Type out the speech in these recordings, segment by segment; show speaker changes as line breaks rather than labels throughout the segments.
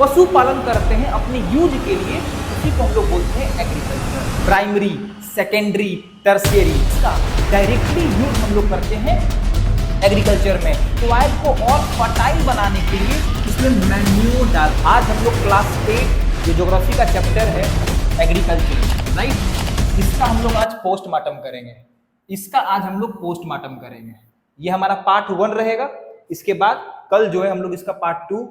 पशुपालन करते हैं अपने यूज के लिए, उसी को हम लोग बोलते हैं एग्रीकल्चर। प्राइमरी, सेकेंडरी, टर्शियरी, इसका डायरेक्टली यूज हम लोग करते हैं एग्रीकल्चर में। सॉइल को और फर्टाइल बनाने के लिए इसमें मैन्योर डाल। आज हम लोग क्लास 8 जो ज्योग्राफी का चैप्टर है एग्रीकल्चर, राइट, इसका हम लोग आज पोस्टमार्टम करेंगे। इसका आज हम लोग पोस्टमार्टम करेंगे। ये हमारा पार्ट 1 रहेगा। इसके बाद कल जो है हम लोग इसका पार्ट 2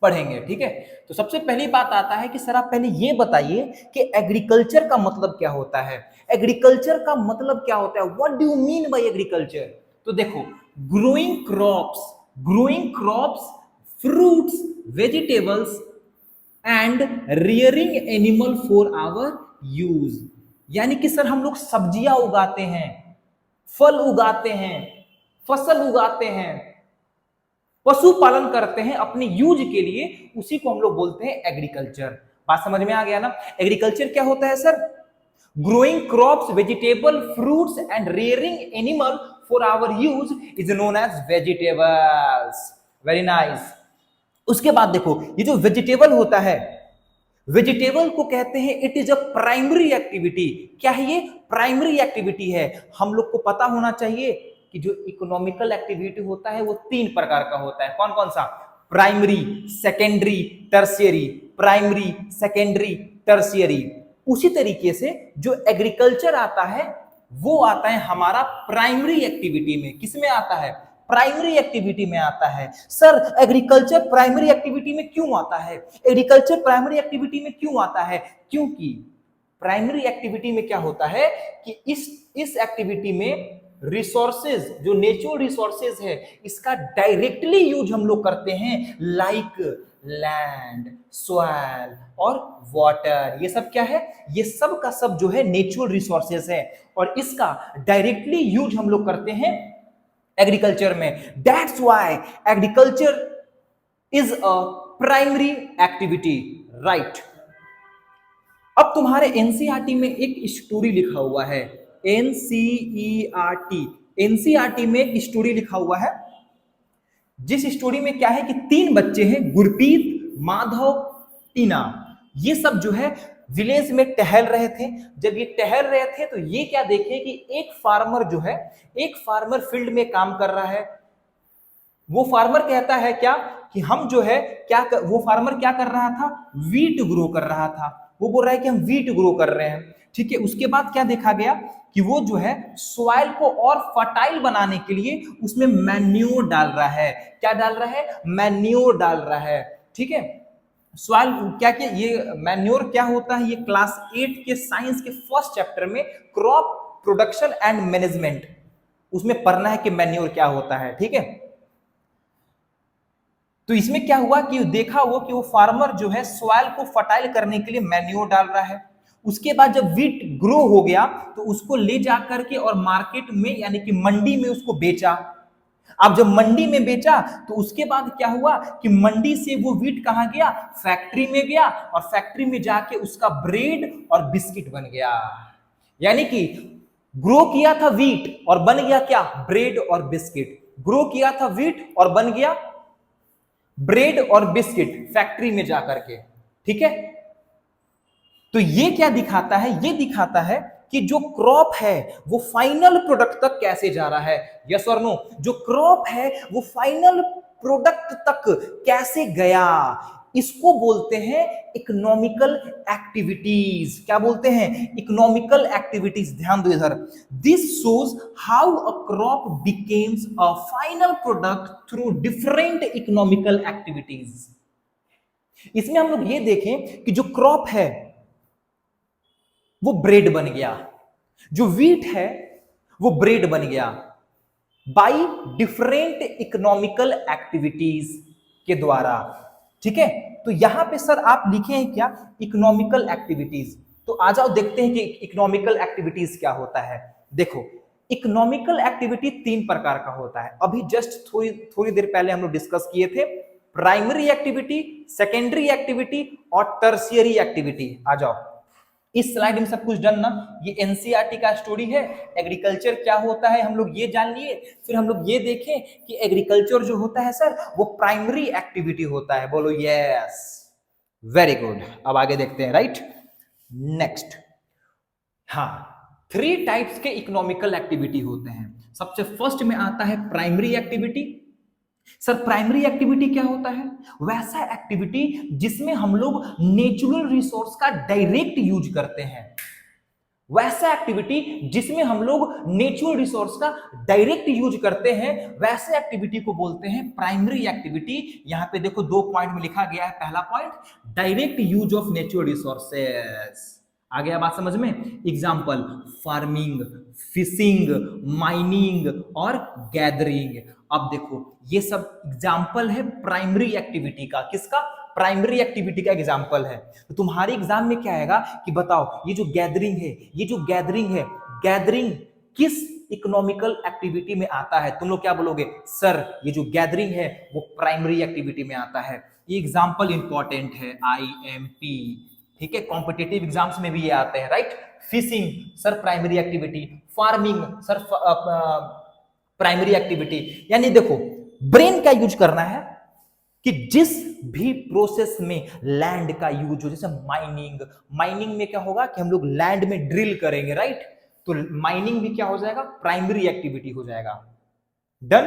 पढ़ेंगे, ठीक है। तो सबसे पहली बात आता है कि सर आप पहले ये बताइए कि एग्रीकल्चर का मतलब क्या होता है। एग्रीकल्चर का मतलब क्या होता है, what do you mean by agriculture. तो देखो, growing crops, fruits, vegetables and rearing animal for our use. यानी कि सर हम लोग सब्जियां उगाते हैं, फल उगाते हैं, फसल उगाते हैं, पशुपालन करते हैं अपने यूज के लिए, उसी को हम लोग बोलते हैं एग्रीकल्चर। बात समझ में आ गया ना। एग्रीकल्चर क्या होता है sir, growing crops, vegetable, fruits and rearing animal for our use is known as vegetables. Very nice. उसके बाद देखो, ये जो वेजिटेबल होता है, वेजिटेबल को कहते हैं it is a primary activity. क्या है ये, प्राइमरी एक्टिविटी है। हम लोग को पता होना चाहिए कि जो इकोनॉमिकल एक्टिविटी होता है वो 3 प्रकार का होता है। कौन कौन सा, primary, secondary, tertiary. Primary, secondary, tertiary. उसी तरीके से जो एग्रीकल्चर आता है वो आता है हमारा प्राइमरी एक्टिविटी में। किसमें आता है, प्राइमरी एक्टिविटी में आता है। सर एग्रीकल्चर प्राइमरी एक्टिविटी में क्यों आता है, एग्रीकल्चर प्राइमरी एक्टिविटी में क्यों आता है, क्योंकि प्राइमरी एक्टिविटी में क्या होता है कि इस एक्टिविटी में रिसोर्सेज, जो नेचुरल रिसोर्सेज है, इसका डायरेक्टली यूज हम लोग करते हैं, लाइक लैंड, सॉइल और वाटर। ये सब क्या है, ये सब का सब जो है नेचुरल रिसोर्सेज है और इसका डायरेक्टली यूज हम लोग करते हैं एग्रीकल्चर में। That's why agriculture is a primary activity, right. अब तुम्हारे एनसीईआरटी में एक स्टोरी लिखा हुआ है, एनसीईआरटी में एक स्टोरी लिखा हुआ है, जिस स्टोरी में क्या है कि 3 बच्चे हैं, गुरप्रीत, माधव, टीना। ये सब जो है विलेज में टहल रहे थे। जब ये टहल रहे थे तो ये क्या देखे कि एक फार्मर जो है, एक फार्मर फील्ड में काम कर रहा है। वो फार्मर कहता है क्या कि हम जो है वो फार्मर क्या कर रहा था, वीट ग्रो कर रहा था। वो बोल रहा है कि हम वीट ग्रो कर रहे हैं, ठीक है। उसके बाद क्या देखा गया कि वो जो है सॉइल को और फर्टाइल बनाने के लिए उसमें मैन्योर डाल रहा है। क्या डाल रहा है, मैन्योर डाल रहा है, ठीक है। सॉइल क्या क्या, ये मैन्योर क्या होता है, ये क्लास 8 के साइंस के फर्स्ट चैप्टर में क्रॉप प्रोडक्शन एंड मैनेजमेंट, उसमें पढ़ना है कि मैन्योर क्या होता है, ठीक है। तो इसमें क्या हुआ कि देखा वो कि वो फार्मर जो है सॉइल को फर्टाइल करने के लिए मैन्योर डाल रहा है। उसके बाद जब वीट ग्रो हो गया तो उसको ले जा करके और मार्केट में यानी कि मंडी में उसको बेचा। अब जब मंडी में बेचा तो उसके बाद क्या हुआ कि मंडी से वो वीट कहां गया, फैक्ट्री में गया और फैक्ट्री में जाके उसका ब्रेड और बिस्किट बन गया। यानी कि ग्रो किया था वीट और बन गया क्या, ब्रेड और बिस्किट। ग्रो किया था वीट और बन गया ब्रेड और बिस्किट फैक्ट्री में जाकर के, ठीक है। तो ये क्या दिखाता है, ये दिखाता है कि जो क्रॉप है वो फाइनल प्रोडक्ट तक कैसे जा रहा है। यस और नो, जो क्रॉप है वो फाइनल प्रोडक्ट तक कैसे गया, इसको बोलते हैं इकोनॉमिकल एक्टिविटीज। क्या बोलते हैं, इकोनॉमिकल एक्टिविटीज। ध्यान दो इधर, this shows how a crop becomes a final product through different economical activities. इसमें हम लोग ये देखें कि जो क्रॉप है वो ब्रेड बन गया, जो वीट है वो ब्रेड बन गया बाई डिफरेंट इकोनॉमिकल एक्टिविटीज के द्वारा, ठीक है। तो यहां पे सर आप लिखे हैं क्या, इकोनॉमिकल एक्टिविटीज। तो आ जाओ देखते हैं कि इकोनॉमिकल एक्टिविटीज क्या होता है। देखो, इकोनॉमिकल एक्टिविटी 3 प्रकार का होता है। अभी जस्ट थोड़ी देर पहले हम लोग डिस्कस किए थे, प्राइमरी एक्टिविटी, सेकेंडरी एक्टिविटी और टर्शियरी एक्टिविटी। आ जाओ, इस स्लाइड में सब कुछ डन ना। ये एनसीईआरटी का स्टोरी है, एग्रीकल्चर क्या होता है हम लोग ये जान लिए। फिर हम लोग ये देखें कि एग्रीकल्चर जो होता है सर वो प्राइमरी एक्टिविटी होता है। बोलो यस, वेरी गुड। अब आगे देखते हैं, राइट। नेक्स्ट, हाँ, 3 टाइप्स के इकोनॉमिकल एक्टिविटी होते हैं। सबसे फर्स्ट में आता है primary activity. Sir primary activity क्या होता है? वैसा एक्टिविटी जिसमें हम लोग नेचुरल रिसोर्स का डायरेक्ट यूज करते हैं। वैसा एक्टिविटी जिसमें हम लोग नेचुरल रिसोर्स का डायरेक्ट यूज करते हैं, वैसे एक्टिविटी को बोलते हैं प्राइमरी एक्टिविटी। यहां पे देखो 2 पॉइंट में लिखा गया है। पहला point, direct use of natural resources. आ गया बात समझ में? एग्जाम्पल, फार्मिंग, फिशिंग, माइनिंग और गैदरिंग। अब देखो ये सब एग्जाम्पल है प्राइमरी एक्टिविटी का। किसका? प्राइमरी एक्टिविटी का एग्जाम्पल है। तो तुम्हारे एग्जाम में क्या आएगा कि बताओ ये जो गैदरिंग है, ये जो गैदरिंग है, गैदरिंग किस इकोनॉमिकल एक्टिविटी में आता है? तुम लोग क्या बोलोगे? सर ये जो गैदरिंग है वो प्राइमरी एक्टिविटी में आता है। ये एग्जाम्पल इंपॉर्टेंट है, IMP, ठीक है, कॉम्पिटेटिव एग्जाम्स में भी ये आते हैं, right. Fishing sir primary activity, farming sir primary activity. यानी देखो ब्रेन का यूज करना है कि जिस भी प्रोसेस में लैंड का यूज हो, जैसे माइनिंग, माइनिंग में क्या होगा कि हम लोग लैंड में ड्रिल करेंगे, राइट। तो माइनिंग भी क्या हो जाएगा? प्राइमरी एक्टिविटी हो जाएगा। डन।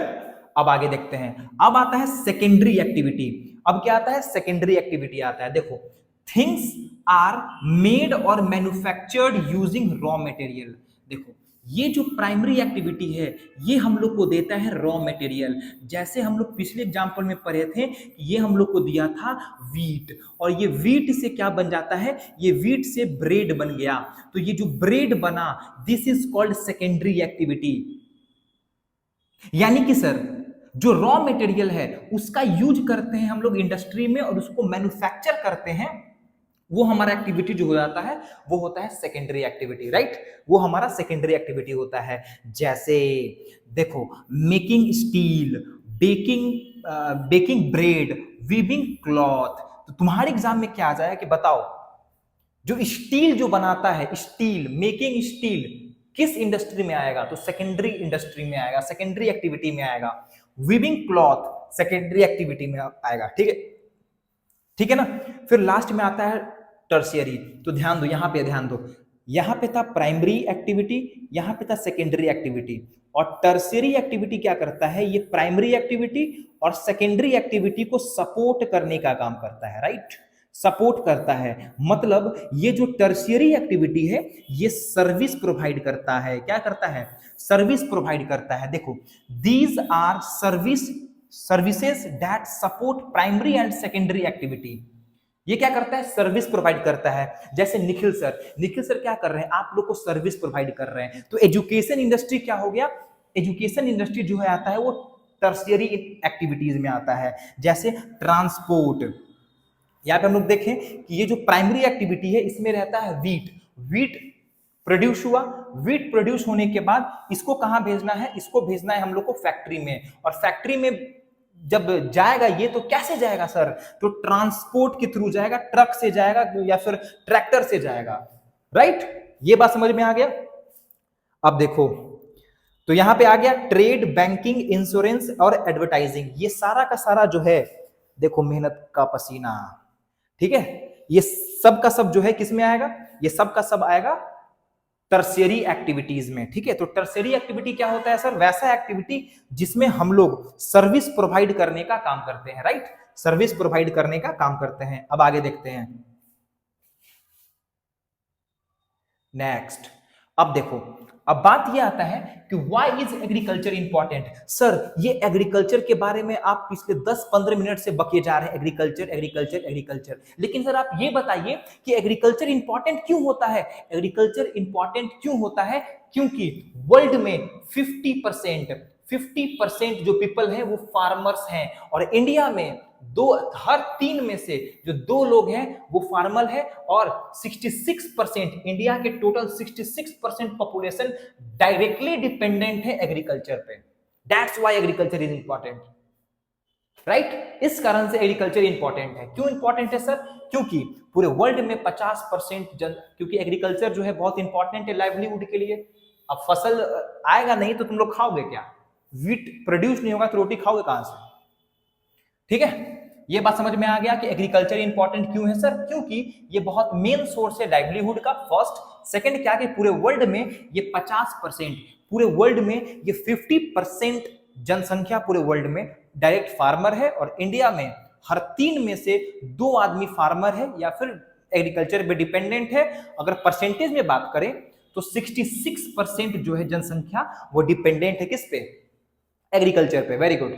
अब आगे देखते हैं। अब आता है सेकेंडरी एक्टिविटी। अब क्या आता है? सेकेंडरी एक्टिविटी आता है। देखो, थिंग्स आर मेड और मैन्युफैक्चर्ड यूजिंग रॉ मटेरियल। देखो ये जो प्राइमरी एक्टिविटी है ये हम लोग को देता है रॉ मटेरियल। जैसे हम लोग पिछले एग्जांपल में पढ़े थे, ये हम लोग को दिया था वीट, और ये वीट से क्या बन जाता है? ये वीट से ब्रेड बन गया। तो ये जो ब्रेड बना, this is called secondary activity. यानी कि सर जो रॉ मटेरियल है उसका यूज करते हैं हम लोग इंडस्ट्री में और उसको मैन्युफैक्चर करते हैं, वो हमारा एक्टिविटी जो हो जाता है वो होता है सेकेंडरी एक्टिविटी, राइट। वो हमारा सेकेंडरी एक्टिविटी होता है। जैसे देखो, making steel, baking bread, weaving cloth. तो तुम्हारे एग्जाम में क्या आ जाएगा कि बताओ जो स्टील जो बनाता है, स्टील, मेकिंग स्टील किस इंडस्ट्री में आएगा? तो सेकेंडरी इंडस्ट्री में आएगा, सेकेंडरी एक्टिविटी में आएगा। वीविंग क्लॉथ सेकेंडरी एक्टिविटी में आएगा, ठीक है, ठीक है ना। फिर लास्ट में आता है टर्शियरी। तो ध्यान दो, यहां पे ध्यान दो, यहां पे था प्राइमरी एक्टिविटी, यहां पे था सेकेंडरी एक्टिविटी। और टर्शियरी एक्टिविटी क्या करता है? ये प्राइमरी एक्टिविटी और सेकेंडरी एक्टिविटी को सपोर्ट करने का काम करता है, राइट। सपोर्ट करता है, मतलब ये जो टर्शियरी एक्टिविटी है ये सर्विस प्रोवाइड करता है। क्या करता है? सर्विस प्रोवाइड करता है। देखो, these are services that support primary and secondary activity. ये क्या करता है? सर्विस प्रोवाइड करता है। जैसे निखिल सर क्या कर रहे हैं? आप लोग को सर्विस प्रोवाइड कर रहे हैं। तो एजुकेशन इंडस्ट्री क्या हो गया? एजुकेशन इंडस्ट्री जो है आता है वो टर्शियरी एक्टिविटीज में आता है। जैसे ट्रांसपोर्ट, यहाँ पे हम लोग देखें कि ये जो प्राइमरी एक्टिविटी है इसमें रहता है वीट प्रोड्यूस हुआ, वीट प्रोड्यूस होने के बाद इसको कहां भेजना है? इसको भेजना है हम लोग को फैक्ट्री में। और फैक्ट्री में जब जाएगा ये तो कैसे जाएगा सर? तो ट्रांसपोर्ट के थ्रू जाएगा, ट्रक से जाएगा या फिर ट्रैक्टर से जाएगा, राइट। ये बात समझ में आ गया? अब देखो, तो यहां पे आ गया ट्रेड, बैंकिंग, इंश्योरेंस और एडवर्टाइजिंग। ये सारा का सारा जो है देखो मेहनत का पसीना, ठीक है। ये सब का सब जो है किस में आएगा? ये सब का सब आएगा टर्शियरी एक्टिविटीज में, ठीक है। तो टर्शियरी एक्टिविटी क्या होता है सर? वैसा एक्टिविटी जिसमें हम लोग सर्विस प्रोवाइड करने का काम करते हैं, राइट। सर्विस प्रोवाइड करने का काम करते हैं। अब आगे देखते हैं। नेक्स्ट, अब देखो, अब बात ये आता है कि why is agriculture important. Sir ये एग्रीकल्चर के बारे में आप पिछले 10-15 मिनट से बके जा रहे हैं, एग्रीकल्चर एग्रीकल्चर एग्रीकल्चर। लेकिन सर आप ये बताइए कि एग्रीकल्चर इंपॉर्टेंट क्यों होता है? एग्रीकल्चर इंपॉर्टेंट क्यों होता है? क्योंकि वर्ल्ड में 50% जो पीपल हैं वो फार्मर्स हैं, और इंडिया में हर 3 में से जो 2 लोग हैं वो फार्मर है। और 66%, इंडिया के टोटल 66% पॉपुलेशन डायरेक्टली डिपेंडेंट है एग्रीकल्चर पे। That's why agriculture is important. Right. इस कारण से एग्रीकल्चर इंपॉर्टेंट है। क्यों इंपॉर्टेंट है सर? क्योंकि पूरे वर्ल्ड में 50% क्योंकि एग्रीकल्चर जो है बहुत इंपॉर्टेंट है लाइवलीहुड के लिए। अब फसल आएगा नहीं तो तुम लोग खाओगे क्या? व्हीट प्रोड्यूस नहीं होगा तो रोटी खाओगे कहां से? ठीक है, ये बात समझ में आ गया कि एग्रीकल्चर इंपॉर्टेंट क्यों है सर? क्योंकि ये बहुत मेन सोर्स है लाइवलीहुड का, फर्स्ट। सेकंड क्या कि पूरे वर्ल्ड में ये 50%, पूरे वर्ल्ड में ये 50% जनसंख्या पूरे वर्ल्ड में डायरेक्ट फार्मर है, और इंडिया में हर 3 में से 2 आदमी फार्मर है या फिर एग्रीकल्चर पे डिपेंडेंट है। अगर परसेंटेज में बात करें तो 66% जो है जनसंख्या वो डिपेंडेंट है किस पे? एग्रीकल्चर पे। Very good.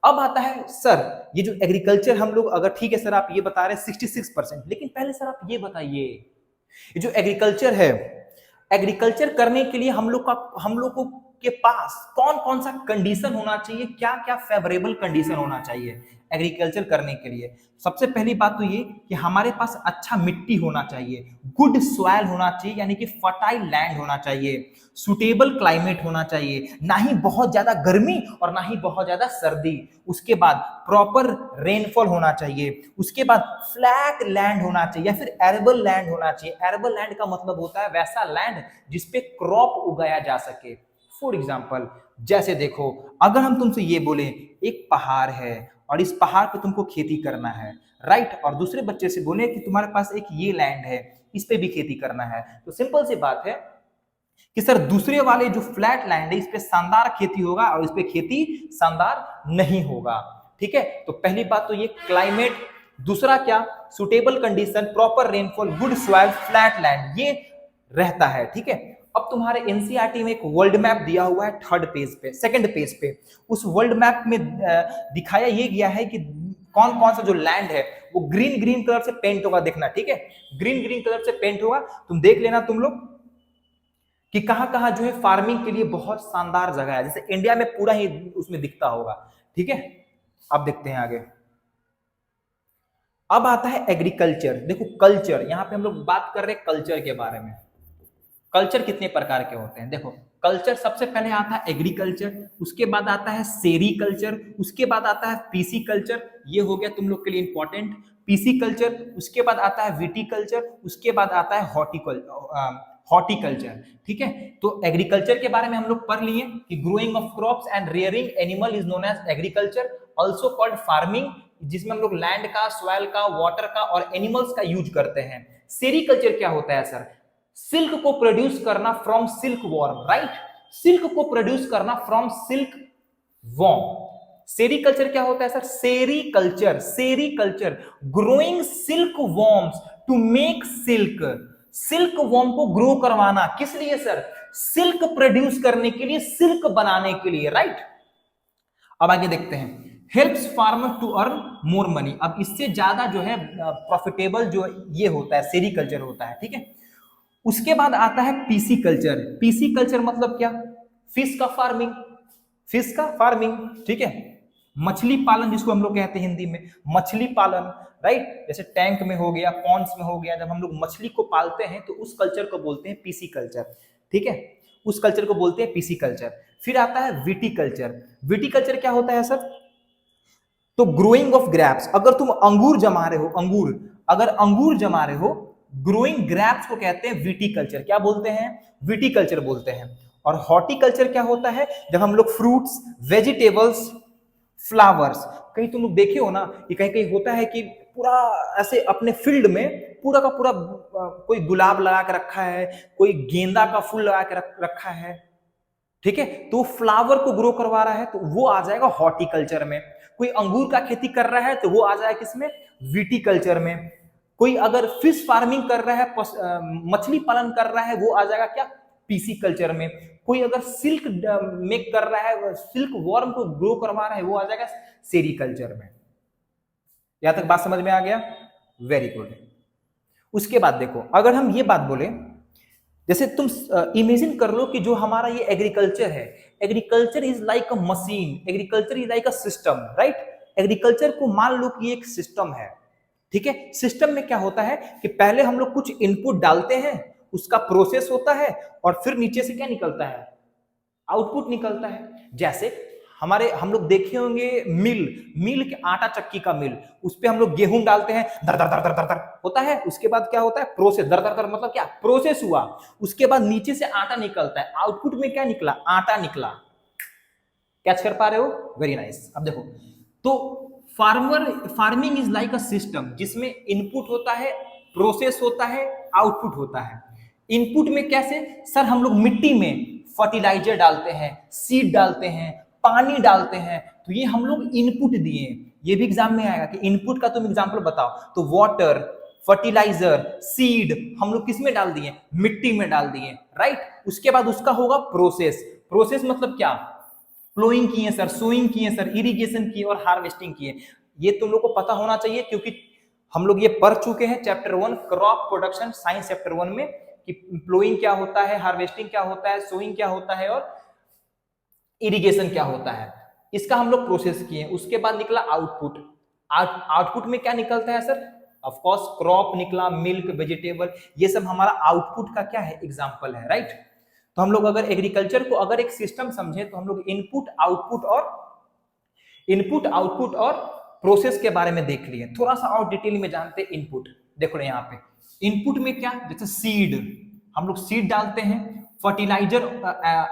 अब आता है सर ये जो एग्रीकल्चर हम लोग, अगर ठीक है सर आप ये बता रहे हैं 66%, लेकिन पहले सर आप ये बताइए ये जो एग्रीकल्चर है, एग्रीकल्चर करने के लिए हम लोगों के पास कौन कौन सा कंडीशन होना चाहिए, क्या क्या फेवरेबल कंडीशन होना चाहिए एग्रीकल्चर करने के लिए? सबसे पहली बात तो ये कि हमारे पास अच्छा मिट्टी होना चाहिए, गुड सॉइल होना चाहिए, यानी कि फर्टाइल लैंड होना चाहिए, सुटेबल क्लाइमेट होना चाहिए, ना ही बहुत ज्यादा गर्मी और ना ही बहुत ज्यादा सर्दी। उसके बाद प्रॉपर रेनफॉल होना चाहिए, उसके बाद फ्लैट लैंड होना चाहिए या फिर एरेबल लैंड होना चाहिए। एरेबल लैंड का मतलब होता है वैसा लैंड जिसपे क्रॉप उगाया जा सके। फॉर एग्जाम्पल जैसे देखो, अगर हम तुमसे ये बोले एक पहाड़ है और इस पहाड़ पे तुमको खेती करना है, राइट, और दूसरे बच्चे से बोले कि तुम्हारे पास एक ये लैंड है, इस पे भी खेती करना है, तो सिंपल सी बात है कि सर दूसरे वाले जो फ्लैट लैंड है इस पे शानदार खेती होगा और इस पे खेती शानदार नहीं होगा। ठीक है, तो पहली बात तो ये क्लाइमेट, दूसरा क्या, suitable condition, proper rainfall, good soil, flat land, ये रहता है। ठीक है, अब तुम्हारे एनसीईआरटी में एक वर्ल्ड मैप दिया हुआ है थर्ड पेज पे, सेकंड पेज पे। उस वर्ल्ड मैप में दिखाया ये गया है कि कौन कौन सा जो लैंड है वो ग्रीन ग्रीन कलर से पेंट होगा, देखना। ठीक है, ग्रीन ग्रीन कलर से पेंट होगा, तुम देख लेना तुम लोग कि कहां कहां जो है फार्मिंग के लिए बहुत शानदार जगह है। जैसे इंडिया में पूरा ही उसमें दिखता होगा। ठीक है, अब देखते हैं आगे। अब आता है एग्रीकल्चर। देखो कल्चर, यहां पे हम लोग बात कर रहे हैं कल्चर के बारे में। कल्चर कितने प्रकार के होते हैं? देखो कल्चर सबसे पहले आता है एग्रीकल्चर, उसके बाद आता है सेरीकल्चर, उसके बाद आता है पीसी कल्चर, ये हो गया तुम लोग के लिए इंपॉर्टेंट, पीसी कल्चर। उसके बाद आता है विटीकल्चर, उसके बाद आता है हॉर्टिकल्चर। ठीक है, तो एग्रीकल्चर के बारे में हम लोग पढ़ लिए कि growing of crops and rearing animal is known as agriculture, also called farming, जिसमें हम लोग लैंड का, सॉइल का, वाटर का और एनिमल्स का यूज करते हैं। सेरीकल्चर क्या होता है सर? सिल्क को प्रोड्यूस करना from silkworm, right, silk को प्रोड्यूस करना फ्रॉम सिल्क वॉर्म। सेरीकल्चर क्या होता है sir? Sericulture growing silkworms to make silk, silkworm को ग्रो करवाना, किस लिए सर? सिल्क प्रोड्यूस करने के लिए, सिल्क बनाने के लिए, राइट। अब आगे देखते हैं, helps farmer to earn more money. अब इससे ज्यादा जो है प्रॉफिटेबल जो ये होता है सेरीकल्चर होता है। ठीक है, उसके बाद आता है पीसी कल्चर। पीसी कल्चर मतलब क्या? फिश का फार्मिंग, फिश का फार्मिंग। ठीक है, मछली पालन जिसको हम लोग कहते हैं हिंदी में मछली पालन, राइट, जैसे टैंक में हो गया, पॉन्ड्स में हो गया, जब हम लोग मछली को पालते हैं तो उस कल्चर को बोलते हैं पीसी कल्चर। ठीक है, उस कल्चर को बोलते हैं पीसी कल्चर। फिर आता है विटीकल्चर। विटीकल्चर क्या होता है सर? तो ग्रोइंग ऑफ ग्रेप्स, अगर तुम अंगूर जमा रहे हो, अंगूर, अगर अंगूर जमा रहे हो, ग्रोइंग ग्रेप्स को कहते हैं विटीकल्चर। क्या बोलते हैं? विटीकल्चर बोलते हैं। और हॉर्टिकल्चर क्या होता है? जब हम लोग फ्रूट्स, वेजिटेबल्स, फ्लावर्स, कहीं तुम लोग देखे हो ना कि कहीं कहीं होता है कि पूरा ऐसे अपने फील्ड में पूरा का पूरा कोई गुलाब लगा के रखा है, कोई गेंदा का फूल लगा के रखा है। ठीक है, तो फ्लावर को ग्रो करवा रहा है तो वो आ जाएगा हॉर्टिकल्चर में। कोई अंगूर का खेती कर रहा है तो वो आ जाएगा किसमें? विटीकल्चर में। कोई अगर फिश फार्मिंग कर रहा है, मछली पालन कर रहा है, वो आ जाएगा क्या? पीसी कल्चर में। कोई अगर सिल्क मेक कर रहा है, सिल्क वॉर्म को ग्रो करवा रहा है, वो आ जाएगा सेरीकल्चर में। यहां तक बात समझ में आ गया? Very good. उसके बाद देखो, अगर हम ये बात बोले, जैसे तुम इमेजिन कर लो कि जो हमारा ये एग्रीकल्चर है, agriculture is like a machine, agriculture is like a system, right. Agriculture को मान लो कि एक सिस्टम है। ठीक है, सिस्टम में क्या होता है कि पहले हम लोग कुछ इनपुट डालते हैं, उसका प्रोसेस होता है और फिर नीचे से क्या निकलता है? आउटपुट निकलता है। जैसे हम लोग देखे होंगे मिल के आटा चक्की का मिल, उस पे हम लोग गेहूं डालते हैं, दर दर दर दर दर दर होता है, उसके बाद क्या होता है प्रोसेस, दर दर दर मतलब क्या प्रोसेस हुआ, उसके बाद नीचे से आटा निकलता है, आउटपुट में क्या निकला आटा निकला। कैच कर पा रहे हो, वेरी नाइस। अब देखो तो farming is like a system जिसमें इनपुट होता है, प्रोसेस होता है, आउटपुट होता है। इनपुट में कैसे सर, हम लोग मिट्टी में फर्टिलाइजर डालते हैं, सीड डालते हैं, पानी डालते हैं, तो ये हम लोग इनपुट दिए। ये भी एग्जाम में आएगा कि इनपुट का तुम एग्जांपल बताओ, तो वाटर, फर्टिलाइजर, सीड हम लोग किस में डाल दिए, मिट्टी में डाल दिए, राइट। उसके बाद उसका होगा प्रोसेस। प्रोसेस मतलब क्या, प्लोइंग किए सर, सोइंग किए सर, इरिगेशन किए और हार्वेस्टिंग किए। ये तुम लोग को पता होना चाहिए क्योंकि हम लोग ये पढ़ चुके हैं chapter 1 crop production science chapter 1 में कि प्लोइंग क्या होता है, हार्वेस्टिंग क्या होता है, सोइंग क्या होता है और इरिगेशन क्या होता है। इसका हम लोग प्रोसेस किए। उसके बाद निकला आउटपुट। आउटपुट में क्या निकलता है सर, ऑफ कोर्स क्रॉप निकला, मिल्क, वेजिटेबल, ये सब हमारा आउटपुट का क्या है एग्जांपल है, राइट। तो हम लोग अगर एग्रीकल्चर को अगर एक सिस्टम समझे तो हम लोग इनपुट आउटपुट और प्रोसेस के बारे में देख लिए। थोड़ा सा और डिटेल में जानते हैं इनपुट। देखो यहाँ पे इनपुट में क्या, जैसे सीड, हम लोग सीड डालते हैं, फर्टिलाइजर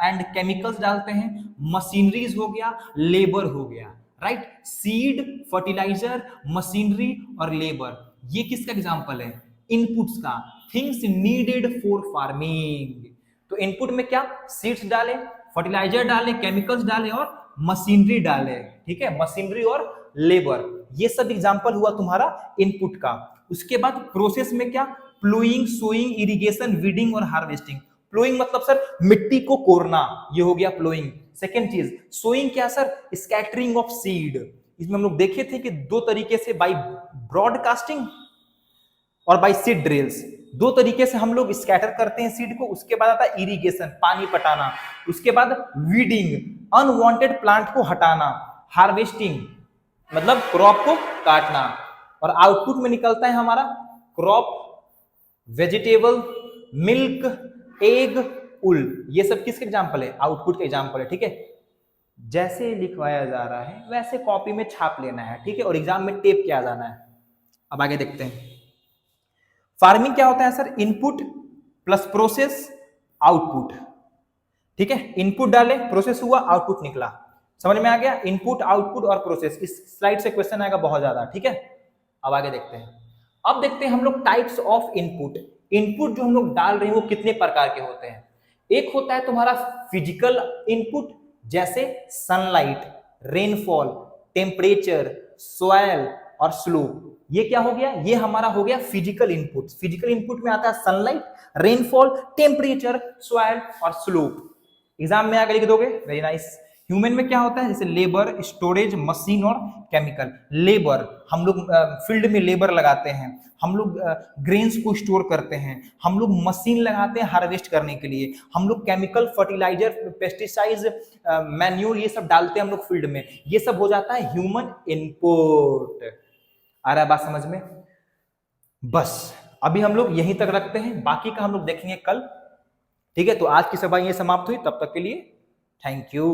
एंड केमिकल्स डालते हैं, मशीनरीज हो गया, लेबर हो गया, राइट। सीड, फर्टिलाइजर, मशीनरी और लेबर, ये किसका एग्जांपल है, इनपुट्स का, थिंग्स नीडेड फॉर फार्मिंग। तो इनपुट में क्या, सीड्स डाले, फर्टिलाइजर डाले, केमिकल्स डाले और मशीनरी डाले, ठीक है, मशीनरी और लेबर, ये सब एग्जांपल हुआ तुम्हारा इनपुट का। उसके बाद प्रोसेस में क्या, प्लूइंग, सोइंग, इरिगेशन, वीडिंग और हार्वेस्टिंग। प्लोइंग मतलब सर मिट्टी को कोरना, ये हो गया प्लोइंग। सेकेंड चीज सोइंग क्या सर, स्कैटरिंग ऑफ सीड। इसमें हम लोग देखे थे कि दो तरीके से, बाई ब्रॉडकास्टिंग और बाई सीड ड्रिल्स, दो तरीके से हम लोग स्कैटर करते हैं सीड को। उसके बाद आता है इरिगेशन, पानी पटाना। उसके बाद वीडिंग, अनवांटेड प्लांट को हटाना। हार्वेस्टिंग मतलब क्रॉप को काटना। और आउटपुट में निकलता है हमारा क्रॉप, वेजिटेबल, मिल्क, एग, उल, ये सब किसके एग्जांपल है, आउटपुट के एग्जांपल है, ठीक है। जैसे लिखवाया जा रहा है वैसे कॉपी में छाप लेना है, ठीक है, और एग्जाम में टेप किया जाना है। अब आगे देखते हैं फार्मिंग क्या होता है sir, input plus process output, ठीक है। इनपुट डाले, प्रोसेस हुआ, आउटपुट निकला, समझ में आ गया, इनपुट आउटपुट और प्रोसेस। इस स्लाइड से क्वेश्चन आएगा बहुत ज्यादा, ठीक है। अब आगे देखते हैं, अब देखते हैं हम लोग टाइप्स ऑफ इनपुट। इनपुट जो हम लोग डाल रहे हैं वो कितने प्रकार के होते हैं। एक होता है तुम्हारा फिजिकल इनपुट, जैसे सनलाइट, रेनफॉल, टेम्परेचर, सॉइल और स्लोप। ये क्या हो गया, ये हमारा हो गया फिजिकल इनपुट। फिजिकल इनपुट में आता है सनलाइट, रेनफॉल, टेम्परेचर, सॉइल और स्लोप। एग्जाम में आगे लिख दोगे, वेरी नाइस। ह्यूमन में क्या होता है, जैसे लेबर, स्टोरेज, मशीन और केमिकल। लेबर, हम लोग फील्ड में लेबर लगाते हैं, हम लोग ग्रेन्स को स्टोर करते हैं, हम लोग मशीन लगाते हैं हार्वेस्ट करने के लिए, हम लोग केमिकल, फर्टिलाइजर, पेस्टिसाइड्स, मैन्यूर, ये सब डालते हैं हम लोग फील्ड में। ये सब हो जाता है ह्यूमन इनपुट। आ रहा है बात समझ में। बस अभी हम लोग यहीं तक रखते हैं, बाकी का हम लोग देखेंगे कल, ठीक है। तो आज की सभा ये समाप्त हुई, तब तक के लिए थैंक यू।